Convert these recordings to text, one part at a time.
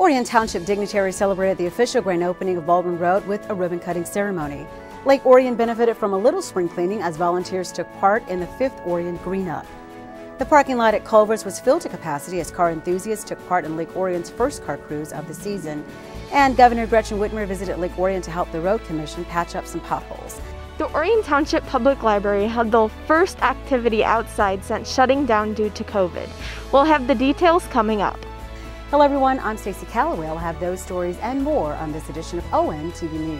Orion Township dignitaries celebrated the official grand opening of Baldwin Road with a ribbon-cutting ceremony. Lake Orion benefited from a little spring cleaning as volunteers took part in the 5th Orion Green Up. The parking lot at Culver's was filled to capacity as car enthusiasts took part in Lake Orion's first car cruise of the season. And Governor Gov Whitmer visited Lake Orion to help the Road Commission patch up some potholes. The Orion Township Public Library held the first activity outside since shutting down due to COVID. We'll have the details coming up. Hello everyone, I'm Stacy Calloway. I'll have those stories and more on this edition of ONTV News.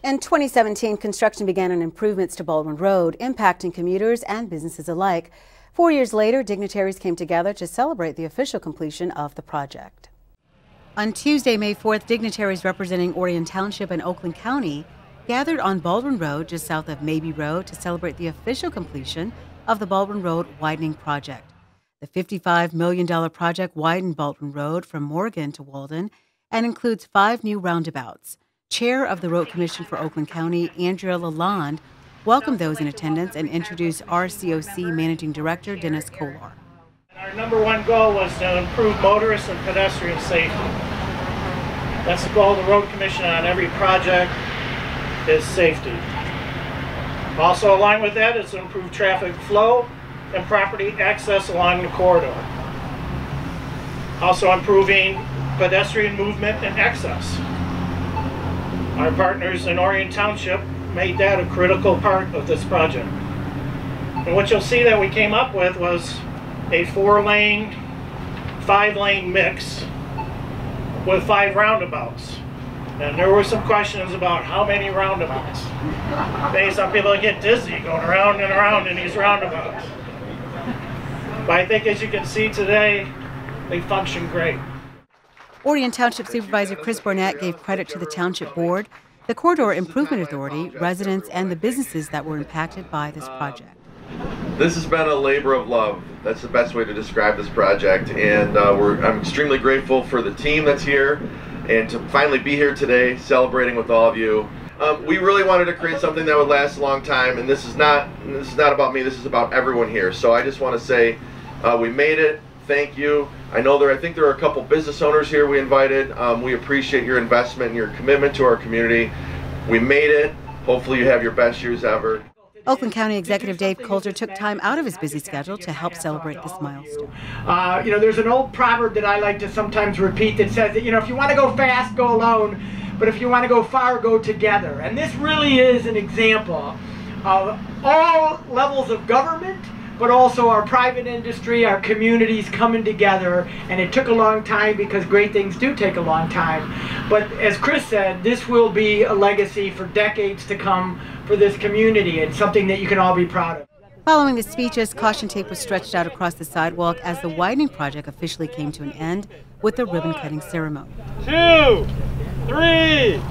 In 2017, construction began on improvements to Baldwin Road, impacting commuters and businesses alike. 4 years later, dignitaries came together to celebrate the official completion of the project. On Tuesday, May 4th, dignitaries representing Orion Township and Oakland County gathered on Baldwin Road just south of Mabee Road to celebrate the official completion of the Baldwin Road widening project. The $55 million project widened Baldwin Road from Morgan to Walden and includes 5 new roundabouts. Chair of the Road Commission for Oakland County, Andrea Lalonde, welcomed those in attendance and introduced RCOC Managing Director Dennis Kolar. Our number one goal was to improve motorist and pedestrian safety. That's the goal of the Road Commission on every project, is safety. Also along with that is to improve traffic flow and property access along the corridor. Also improving pedestrian movement and access. Our partners in Orion Township made that a critical part of this project. And what you'll see that we came up with was a 4-lane, 5-lane mix with 5 roundabouts. And there were some questions about how many roundabouts. Maybe some people get dizzy going around and around in these roundabouts. But I think as you can see today, they function great. Orion Township Supervisor Chris Barnett gave credit to the Township Board, the Corridor Improvement Authority, residents, and the businesses that were impacted by this project. This has been a labor of love. That's the best way to describe this project, and I'm extremely grateful for the team that's here and to finally be here today celebrating with all of you. We really wanted to create something that would last a long time, and this is not about me, this is about everyone here. So I just want to say we made it. Thank you. I think there are a couple business owners here we invited. We appreciate your investment and your commitment to our community. We made it. Hopefully you have your best years ever. Oakland County Executive Dave Coulter took time out of his busy schedule to help celebrate this milestone. There's an old proverb that I like to sometimes repeat that says that, if you want to go fast, go alone, but if you want to go far, go together. And this really is an example of all levels of government, but also our private industry, our communities coming together. And it took a long time because great things do take a long time. But as Chris said, this will be a legacy for decades to come for this community. It's something that you can all be proud of. Following the speeches, caution tape was stretched out across the sidewalk as the widening project officially came to an end with the ribbon-cutting ceremony. 2, 3.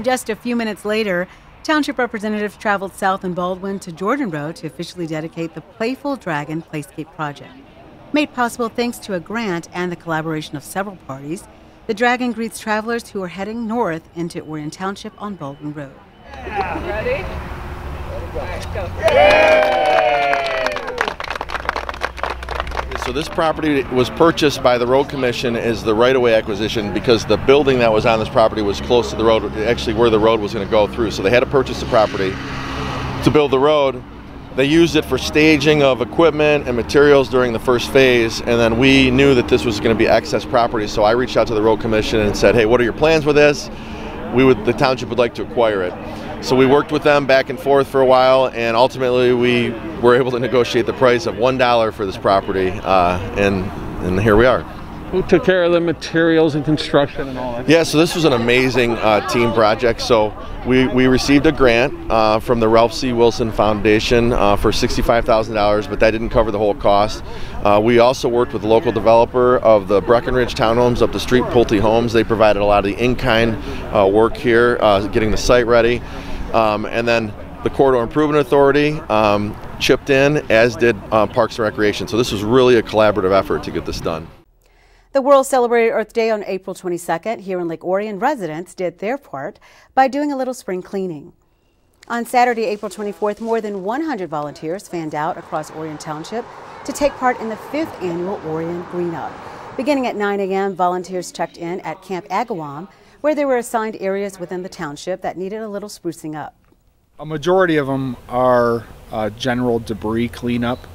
Just a few minutes later, Township representatives traveled south in Baldwin to Jordan Road to officially dedicate the Playful Dragon Playscape project. Made possible thanks to a grant and the collaboration of several parties, the Dragon greets travelers who are heading north into Orion Township on Baldwin Road. Yeah. Ready? All right, go. So this property was purchased by the Road Commission as the right-of-way acquisition because the building that was on this property was close to the road, actually where the road was going to go through. So they had to purchase the property to build the road. They used it for staging of equipment and materials during the first phase, and then we knew that this was going to be excess property, so I reached out to the Road Commission and said, hey, what are your plans with this? The township would like to acquire it. So we worked with them back and forth for a while, and ultimately we were able to negotiate the price of $1 for this property, and here we are. Who took care of the materials and construction and all that? Yeah, so this was an amazing team project. So we received a grant from the Ralph C. Wilson Foundation for $65,000, but that didn't cover the whole cost. We also worked with the local developer of the Breckenridge townhomes up the street, Pulte Homes. They provided a lot of the in-kind work here, getting the site ready. And then the Corridor Improvement Authority chipped in, as did Parks and Recreation. So this was really a collaborative effort to get this done. The world celebrated Earth Day on April 22nd. Here in Lake Orion, residents did their part by doing a little spring cleaning. On Saturday, April 24th, more than 100 volunteers fanned out across Orion Township to take part in the 5th annual Orion Green Up. Beginning at 9 a.m., volunteers checked in at Camp Agawam, where they were assigned areas within the township that needed a little sprucing up. A majority of them are general debris cleanup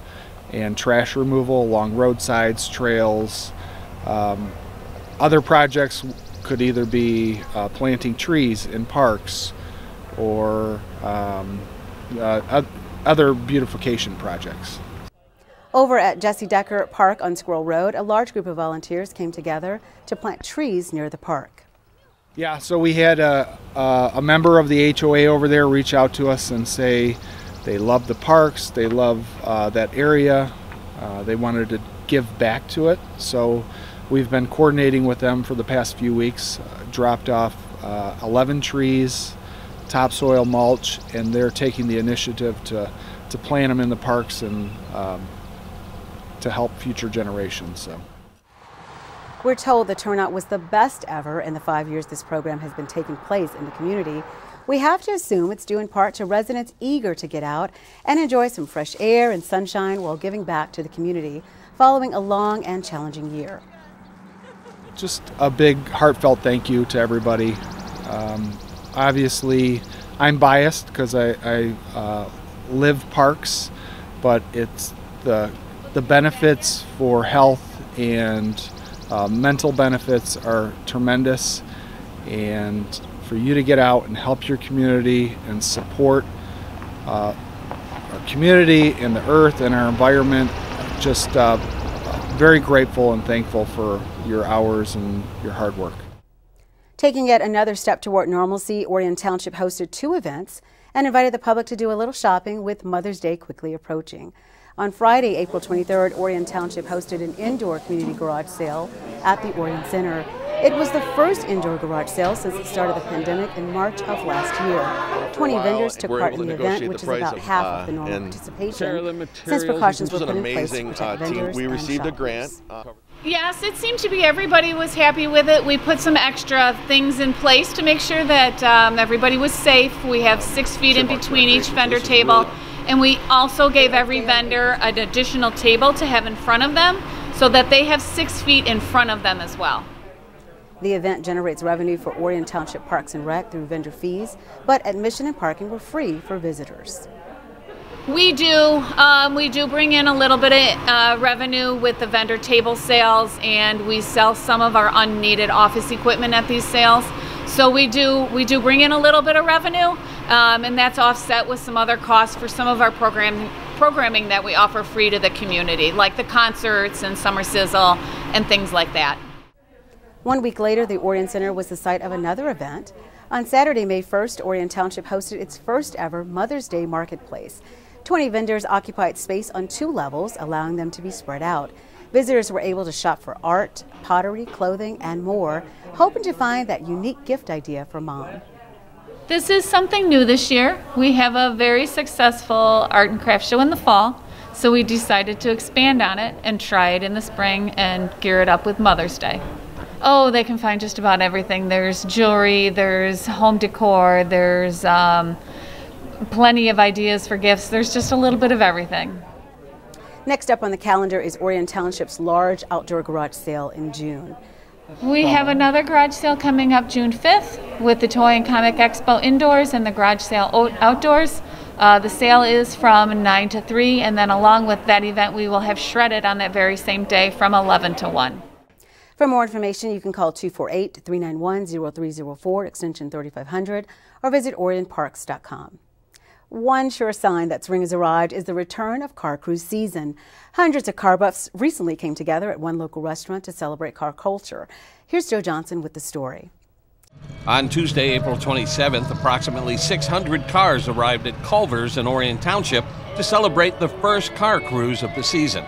and trash removal along roadsides, trails. Other projects could either be planting trees in parks or other beautification projects. Over at Jesse Decker Park on Squirrel Road, a large group of volunteers came together to plant trees near the park. Yeah, so we had a member of the HOA over there reach out to us and say they love the parks, they love that area, they wanted to give back to it. So we've been coordinating with them for the past few weeks, dropped off 11 trees, topsoil mulch, and they're taking the initiative to plant them in the parks and to help future generations. So. We're told the turnout was the best ever in the 5 years this program has been taking place in the community. We have to assume it's due in part to residents eager to get out and enjoy some fresh air and sunshine while giving back to the community following a long and challenging year. Just a big heartfelt thank you to everybody. Obviously, I'm biased because I live parks, but it's the benefits for health and mental benefits are tremendous, and for you to get out and help your community and support our community and the earth and our environment, just very grateful and thankful for your hours and your hard work. Taking yet another step toward normalcy, Orion Township hosted 2 events and invited the public to do a little shopping with Mother's Day quickly approaching. On Friday, April 23rd, Orion Township hosted an indoor community garage sale at the Orion Center. It was the first indoor garage sale since the start of the pandemic in March of last year. 20 vendors took part in the event, which is about half of the normal participation, since precautions were put in place to protect vendors we received and a grant. Yes, it seemed to be everybody was happy with it. We put some extra things in place to make sure that everybody was safe. We have 6 feet in between each vendor table. And we also gave every vendor an additional table to have in front of them so that they have 6 feet in front of them as well. The event generates revenue for Orion Township Parks and Rec through vendor fees, but admission and parking were free for visitors. We do bring in a little bit of revenue with the vendor table sales, and we sell some of our unneeded office equipment at these sales. So we do bring in a little bit of revenue, and that's offset with some other costs for some of our programming that we offer free to the community, like the concerts and summer sizzle and things like that. 1 week later, the Orion Center was the site of another event. On Saturday, May 1st, Orion Township hosted its first ever Mother's Day Marketplace. 20 vendors occupied space on 2 levels, allowing them to be spread out. Visitors were able to shop for art, pottery, clothing, and more, hoping to find that unique gift idea for mom. This is something new this year. We have a very successful art and craft show in the fall, so we decided to expand on it and try it in the spring and gear it up with Mother's Day. Oh, they can find just about everything. There's jewelry, there's home decor, there's plenty of ideas for gifts. There's just a little bit of everything. Next up on the calendar is Orion Township's large outdoor garage sale in June. We have another garage sale coming up June 5th with the Toy and Comic Expo indoors and the garage sale outdoors. The sale is from 9 to 3, and then along with that event we will have shredded on that very same day from 11 to 1. For more information, you can call 248-391-0304, extension 3500, or visit orionparks.com. One sure sign that spring has arrived is the return of car cruise season. Hundreds of car buffs recently came together at one local restaurant to celebrate car culture. Here's Joe Johnson with the story. On Tuesday, April 27th, approximately 600 cars arrived at Culver's in Orion Township to celebrate the first car cruise of the season.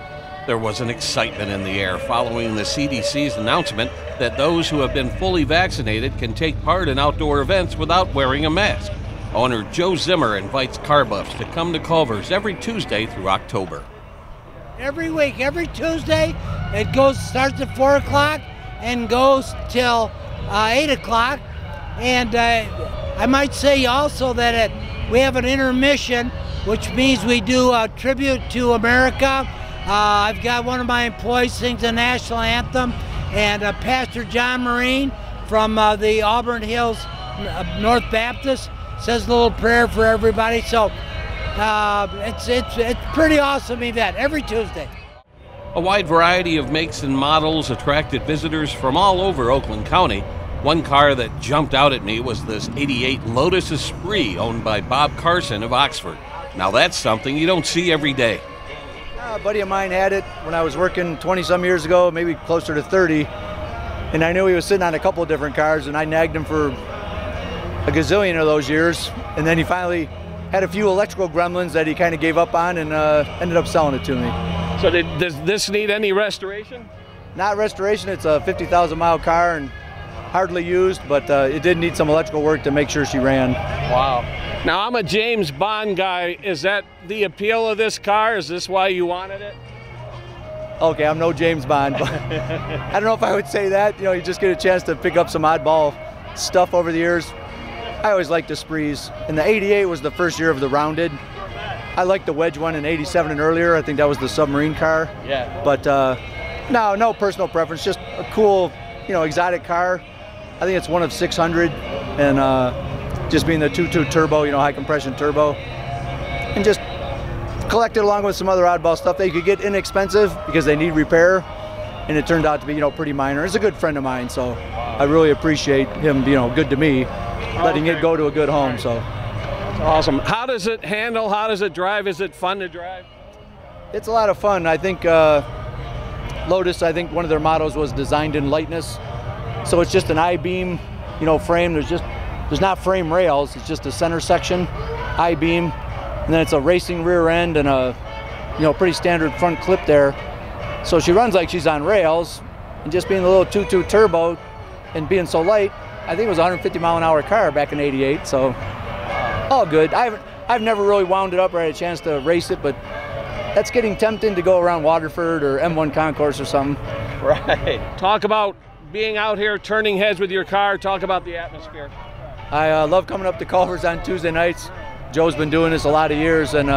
There was an excitement in the air following the CDC's announcement that those who have been fully vaccinated can take part in outdoor events without wearing a mask. Owner Joe Zimmer invites car buffs to come to Culver's every Tuesday through October. Every week, every Tuesday, it starts at 4 o'clock and goes till 8 o'clock. And I might say also that we have an intermission, which means we do a tribute to America. I've got one of my employees sings the national anthem, and Pastor John Marine from the Auburn Hills North Baptist says a little prayer for everybody. So it's pretty awesome event every Tuesday. A wide variety of makes and models attracted visitors from all over Oakland County. One car that jumped out at me was this '88 Lotus Esprit owned by Bob Carson of Oxford. Now that's something you don't see every day. A buddy of mine had it when I was working 20-some years ago, maybe closer to 30, and I knew he was sitting on a couple of different cars, and I nagged him for a gazillion of those years, and then he finally had a few electrical gremlins that he kind of gave up on and ended up selling it to me. So does this need any restoration? Not restoration, it's a 50,000-mile car and hardly used, but it did need some electrical work to make sure she ran. Wow. Now, I'm a James Bond guy. Is that the appeal of this car? Is this why you wanted it? Okay, I'm no James Bond, but I don't know if I would say that. You know, you just get a chance to pick up some oddball stuff over the years. I always liked the sprees, and the '88 was the first year of the rounded. I liked the wedge one in '87 and earlier. I think that was the submarine car. Yeah. But no personal preference, just a cool, exotic car. I think it's one of 600, and just being the 2.2 turbo, high compression turbo, and just collected along with some other oddball stuff that you could get inexpensive because they need repair, and it turned out to be, pretty minor. It's a good friend of mine, so I really appreciate him being, good to me, letting it go to a good home. So that's awesome. How does it handle? How does it drive? Is it fun to drive? It's a lot of fun. I think Lotus, one of their mottos was designed in lightness. So it's just an I-beam, frame. There's not frame rails. It's just a center section, I-beam, and then it's a racing rear end and a, pretty standard front clip there. So she runs like she's on rails, and just being a little 2.2 turbo and being so light, I think it was a 150-mile-an-hour car back in '88. So all good. I've never really wound it up or had a chance to race it, but that's getting tempting to go around Waterford or M1 Concourse or something. Right. Talk about being out here, turning heads with your car. Talk about the atmosphere. I love coming up to Culver's on Tuesday nights. Joe's been doing this a lot of years, and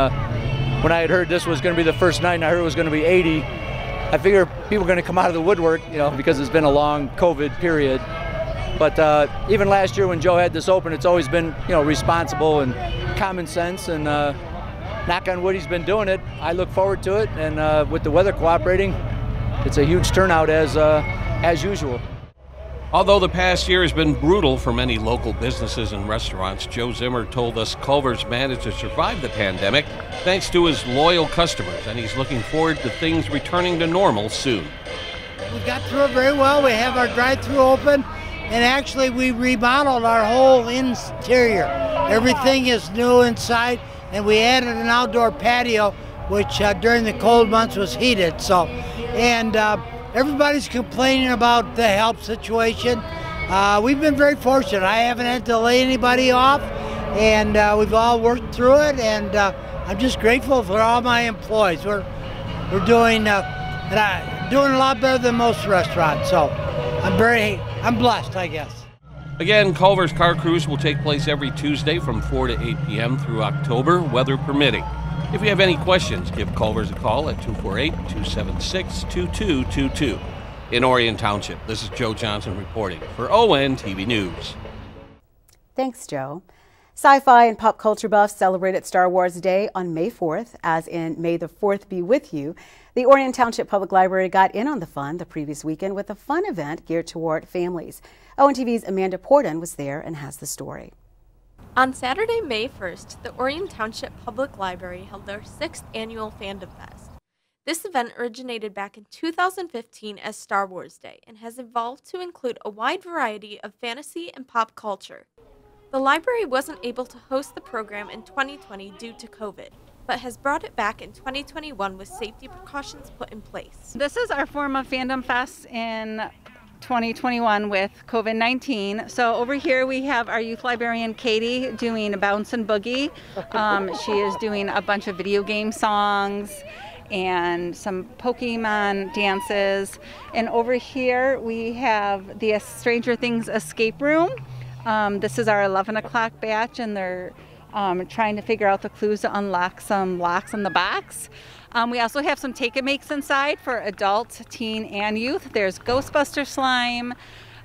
when I had heard this was going to be the first night and I heard it was going to be 80, I figured people were going to come out of the woodwork, because it's been a long COVID period. But even last year when Joe had this open, it's always been, responsible and common sense, and knock on wood, he's been doing it. I look forward to it, and with the weather cooperating, it's a huge turnout as usual. Although the past year has been brutal for many local businesses and restaurants, Joe Zimmer told us Culver's managed to survive the pandemic thanks to his loyal customers, and he's looking forward to things returning to normal soon. We got through it very well. We have our drive-thru open, and actually we remodeled our whole interior. Everything is new inside, and we added an outdoor patio, which during the cold months was heated. Everybody's complaining about the health situation. We've been very fortunate. I haven't had to lay anybody off, and we've all worked through it, and I'm just grateful for all my employees. We're doing a lot better than most restaurants, so I'm blessed, I guess. Again, Culver's Car Cruise will take place every Tuesday from 4 to 8 p.m. through October, weather permitting. If you have any questions, give Culver's a call at 248-276-2222. In Orion Township, this is Joe Johnson reporting for ONTV News. Thanks, Joe. Sci-fi and pop culture buffs celebrated Star Wars Day on May 4th, as in May the 4th be with you. The Orion Township Public Library got in on the fun the previous weekend with a fun event geared toward families. ONTV's Amanda Porten was there and has the story. On Saturday, May 1st, the Orion Township Public Library held their 6th annual Fandom Fest. This event originated back in 2015 as Star Wars Day and has evolved to include a wide variety of fantasy and pop culture. The library wasn't able to host the program in 2020 due to COVID, but has brought it back in 2021 with safety precautions put in place. This is our form of Fandom Fest in 2021 with COVID-19. So over here we have our youth librarian Katie doing a bounce and boogie. She is doing a bunch of video game songs and some Pokemon dances. And over here we have the Stranger Things escape room. This is our 11 o'clock batch, and they're trying to figure out the clues to unlock some locks in the box. We also have some take-a-makes inside for adults, teen, and youth. There's Ghostbuster slime,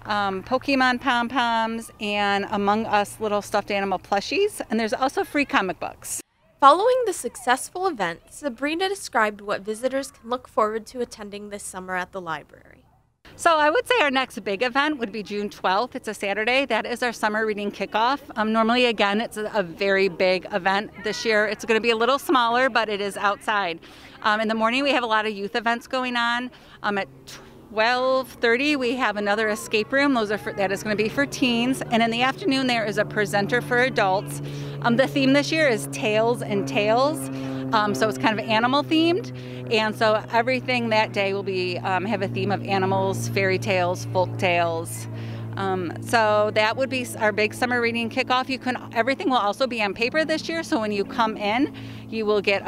Pokemon pom-poms, and Among Us little stuffed animal plushies. And there's also free comic books. Following the successful event, Sabrina described what visitors can look forward to attending this summer at the library. So I would say our next big event would be June 12th. It's a Saturday. That is our summer reading kickoff. Normally, again, it's a very big event. This year, it's going to be a little smaller, but it is outside. In the morning, we have a lot of youth events going on. At 12:30, we have another escape room. That is going to be for teens. And in the afternoon, there is a presenter for adults. The theme this year is Tales and Tales. So it's kind of animal themed. And so everything that day will be have a theme of animals, fairy tales, folk tales. So that would be our big summer reading kickoff. Everything will also be on paper this year. So when you come in, you will get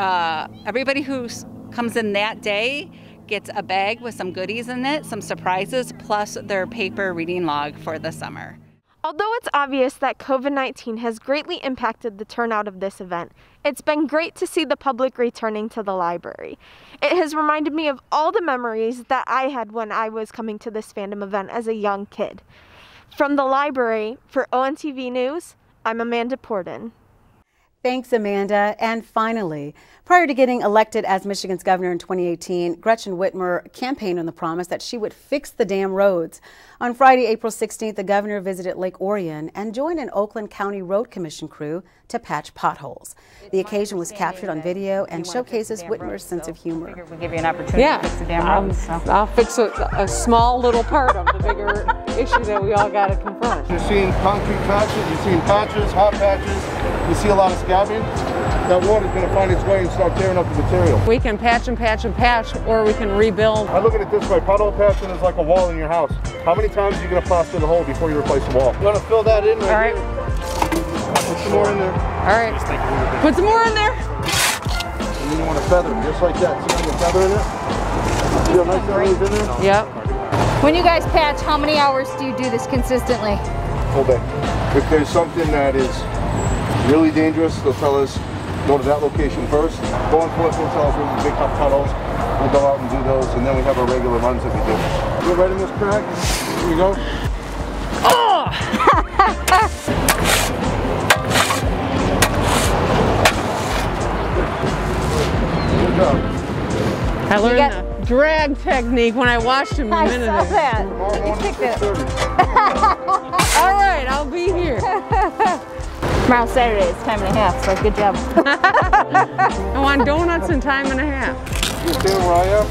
everybody who comes in that day gets a bag with some goodies in it, some surprises, plus their paper reading log for the summer. Although it's obvious that COVID-19 has greatly impacted the turnout of this event, it's been great to see the public returning to the library. It has reminded me of all the memories that I had when I was coming to this fandom event as a young kid. From the library, for ONTV News, I'm Amanda Porden. Thanks, Amanda. And finally, prior to getting elected as Michigan's governor in 2018, Gretchen Whitmer campaigned on the promise that she would fix the damn roads. On Friday, April 16th, the governor visited Lake Orion and joined an Oakland County Road Commission crew to patch potholes. The occasion was captured on video and showcases Whitmer's sense of humor. We'll give you an opportunity to fix the damn roads. I'll fix a small little part of the bigger issue that we all got to confront. You're seeing concrete patches, you're seeing patches, hot patches, you see a lot of scabbing. That water's going to find its way and start tearing up the material. We can patch and patch and patch, or we can rebuild. I look at it this way, pothole patching is like a wall in your house. How many times are you going to plaster the hole before you replace the wall? You want to fill that in right here. Put some more in there. All right. Put some more in there. And then you want to feather them, just like that. See the feather in it? See how nice that is in there? Yep. When you guys patch, how many hours do you do this consistently? Full day. If there's something that is really dangerous, they'll tell us, go to that location first. Law enforcement tells us we're in big hot tunnels. We'll go out and do those, and then we have our regular runs that we do. Get right in this crack. Here we go. Oh! Good job. I learned the drag technique when I watched him a minute ago. I saw that. You picked it. All right, I'll be here. Tomorrow's Saturday, it's time and a half, so good job. I want donuts in time and a half. You see where I am?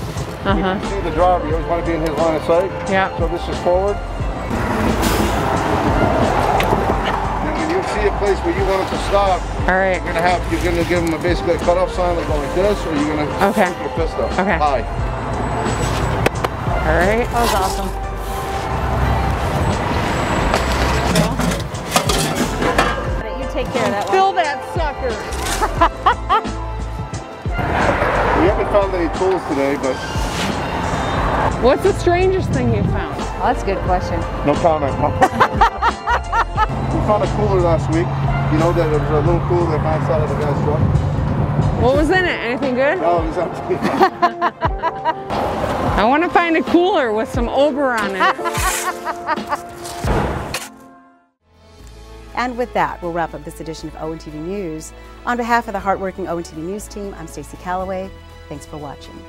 You can see the driver, you always want to be in his line of sight. Yeah. So this is forward. And when you see a place where you want it to stop, all right, you're gonna give him basically a cutoff sign like go like this, or you're gonna put your fist up. Okay. High. All right. That was awesome. Take care of that one. Fill that sucker. We haven't found any tools today, but... What's the strangest thing you found? Oh, that's a good question. No comment. We found a cooler last week. You know that there was a little cooler that ran outside of the guy's truck. What was in it? Anything good? No, it was empty. I want to find a cooler with some Oberon in it. And with that, we'll wrap up this edition of ONTV News. On behalf of the hardworking ONTV News team, I'm Stacy Calloway. Thanks for watching.